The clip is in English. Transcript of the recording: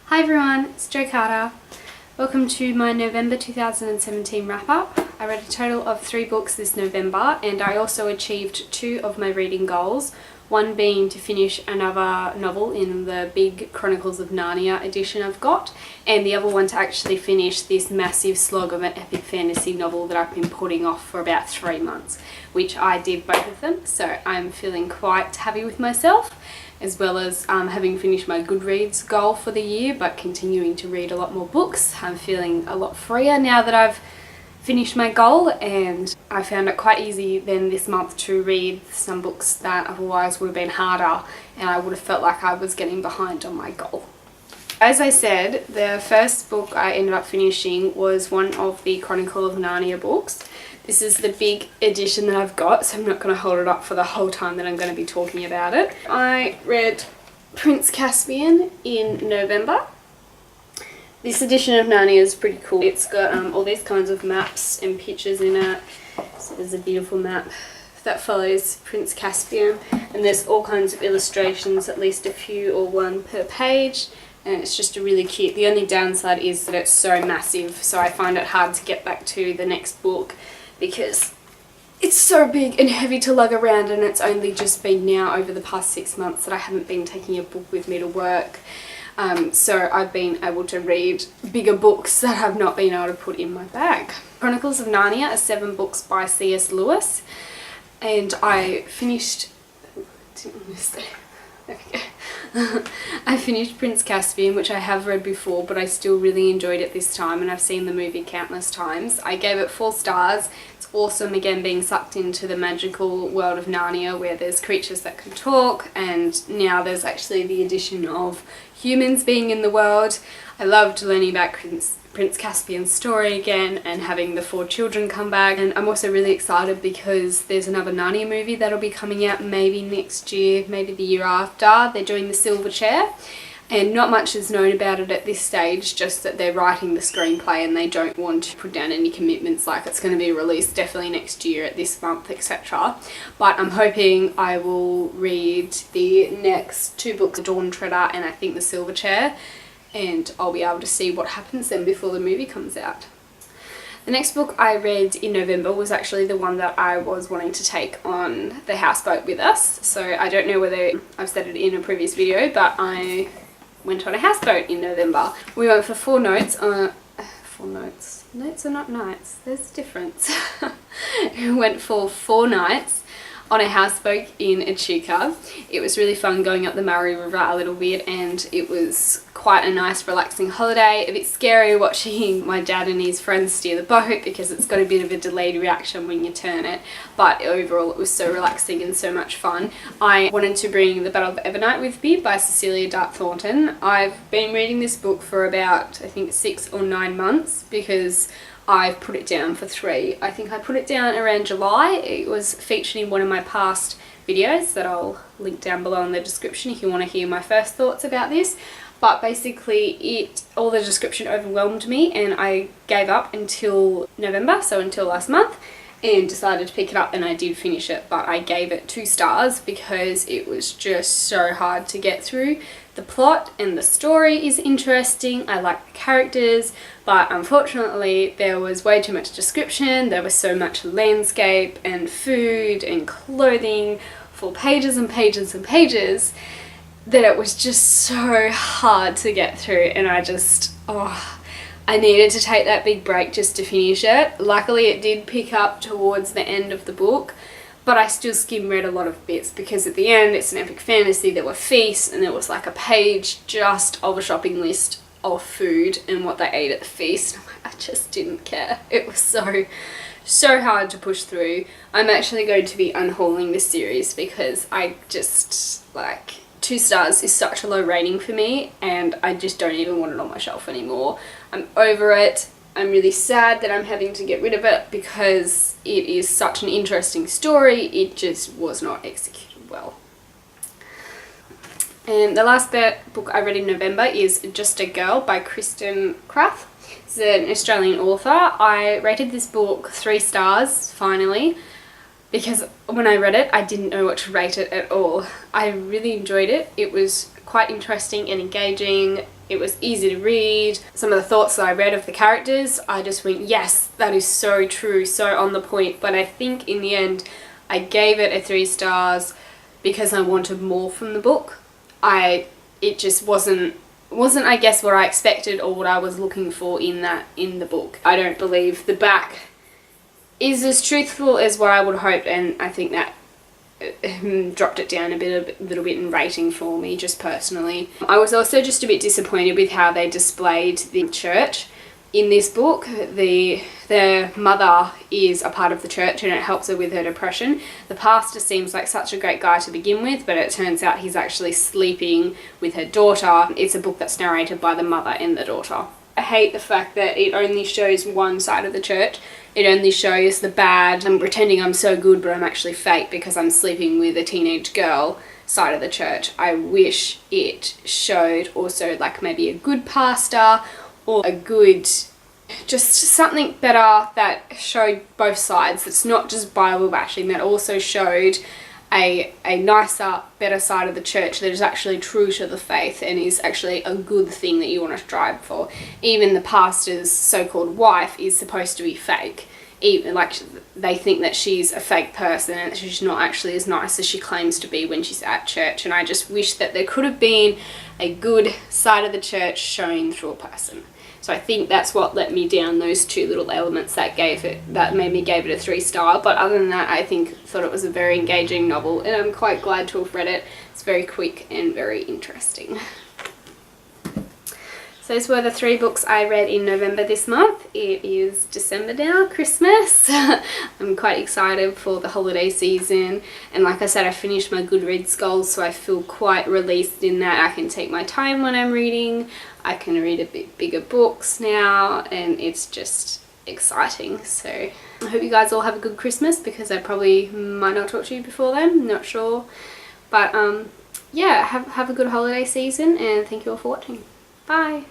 Hi everyone, it's Jo Carter. Welcome to my November 2017 wrap up. I read a total of 3 books this November and I also achieved 2 of my reading goals, one being to finish another novel in the big Chronicles of Narnia edition I've got, and the other one to actually finish this massive slog of an epic fantasy novel that I've been putting off for about 3 months, which I did both of them, so I'm feeling quite happy with myself, as well as having finished my Goodreads goal for the year but continuing to read a lot more books. I'm feeling a lot freer now that I've finished my goal, and I found it quite easy then this month to read some books that otherwise would have been harder and I would have felt like I was getting behind on my goal. As I said, the first book I ended up finishing was one of the Chronicle of Narnia books. This is the big edition that I've got, so I'm not going to hold it up for the whole time that I'm going to be talking about it. I read Prince Caspian in November. This edition of Narnia is pretty cool. It's got all these kinds of maps and pictures in it. So there's a beautiful map that follows Prince Caspian, and there's all kinds of illustrations, at least a few or one per page, and it's just really cute. The only downside is that it's so massive, so I find it hard to get back to the next book because it's so big and heavy to lug around, and it's only just been now over the past 6 months that I haven't been taking a book with me to work. So I've been able to read bigger books that I've not been able to put in my bag. Chronicles of Narnia are 7 books by C.S. Lewis, and I finished... There we go. I finished Prince Caspian, which I have read before, but I still really enjoyed it this time, and I've seen the movie countless times. I gave it 4 stars. It's awesome, again, being sucked into the magical world of Narnia where there's creatures that can talk, and now there's actually the addition of humans being in the world. I loved learning about Prince Caspian's story again and having the 4 children come back, and I'm also really excited because there's another Narnia movie that'll be coming out maybe next year, maybe the year after. They're doing the Silver Chair, and not much is known about it at this stage, just that they're writing the screenplay and they don't want to put down any commitments like it's going to be released definitely next year at this month, etc. But I'm hoping I will read the next 2 books, Dawn Treader and I think the Silver Chair, and I'll be able to see what happens then before the movie comes out. The next book I read in November was actually the one that I was wanting to take on the houseboat with us. So I don't know whether I've said it in a previous video, but I went on a houseboat in November. We went for 4 nights. 4 nights. Nights are not nights. There's a difference. We went for 4 nights on a houseboat in Echuca. It was really fun going up the Murray River a little bit, and it was quite a nice relaxing holiday. A bit scary watching my dad and his friends steer the boat because it's got a bit of a delayed reaction when you turn it, but overall it was so relaxing and so much fun. I wanted to bring The Battle of Evernight with me by Cecilia Dart Thornton. I've been reading this book for about I think 6 or 9 months because I've put it down for 3. I think I put it down around July. It was featured in one of my past videos that I'll link down below in the description if you want to hear my first thoughts about this. But basically all the description overwhelmed me and I gave up until November, so until last month, and decided to pick it up, and I did finish it, but I gave it 2 stars because it was just so hard to get through. The plot and the story is interesting, I like the characters, but unfortunately there was way too much description. There was so much landscape and food and clothing for pages and pages and pages that it was just so hard to get through, and I needed to take that big break just to finish it. Luckily it did pick up towards the end of the book, but I still skim read a lot of bits because at the end it's an epic fantasy. There were feasts and there was like a page just of a shopping list of food and what they ate at the feast. I just didn't care. It was so hard to push through. I'm actually going to be unhauling this series because I just 2 stars is such a low rating for me, and I just don't even want it on my shelf anymore. I'm over it. I'm really sad that I'm having to get rid of it because it is such an interesting story. It just was not executed well. And the last book I read in November is Just a Girl by Kristen Crath. It's an Australian author. I rated this book 3 stars finally, because when I read it I didn't know what to rate it at all. I really enjoyed it. It was quite interesting and engaging. It was easy to read. Some of the thoughts that I read of the characters, I just went, yes, that is so true, so on the point. But I think in the end, I gave it a 3 stars because I wanted more from the book. It just wasn't I guess what I expected or what I was looking for in the book. I don't believe the back is as truthful as what I would hope, and I think that dropped it down a little bit in rating for me, just personally. I was also just a bit disappointed with how they displayed the church in this book. Their mother is a part of the church and it helps her with her depression. The pastor seems like such a great guy to begin with, but it turns out he's actually sleeping with her daughter. It's a book that's narrated by the mother and the daughter. I hate the fact that it only shows one side of the church. It only shows the bad, I'm pretending I'm so good but I'm actually fake because I'm sleeping with a teenage girl side of the church. I wish it showed also like maybe a good pastor or a good, just something better that showed both sides. It's not just Bible bashing, that also showed a nicer, better side of the church that is actually true to the faith and is actually a good thing that you want to strive for. Even the pastor's so-called wife is supposed to be fake. Even like they think that she's a fake person and that she's not actually as nice as she claims to be when she's at church. And I just wish that there could have been a good side of the church shown through a person. So I think that's what let me down, those 2 little elements that made me give it a 3 star. But other than that, I thought it was a very engaging novel and I'm quite glad to have read it. It's very quick and very interesting. So those were the 3 books I read in November this month. It is December now, Christmas. I'm quite excited for the holiday season. And like I said, I finished my Goodreads goals, so I feel quite released in that I can take my time when I'm reading. I can read a bit bigger books now, and it's just exciting. So I hope you guys all have a good Christmas, because I probably might not talk to you before then, not sure. But yeah, have a good holiday season, and thank you all for watching. Bye!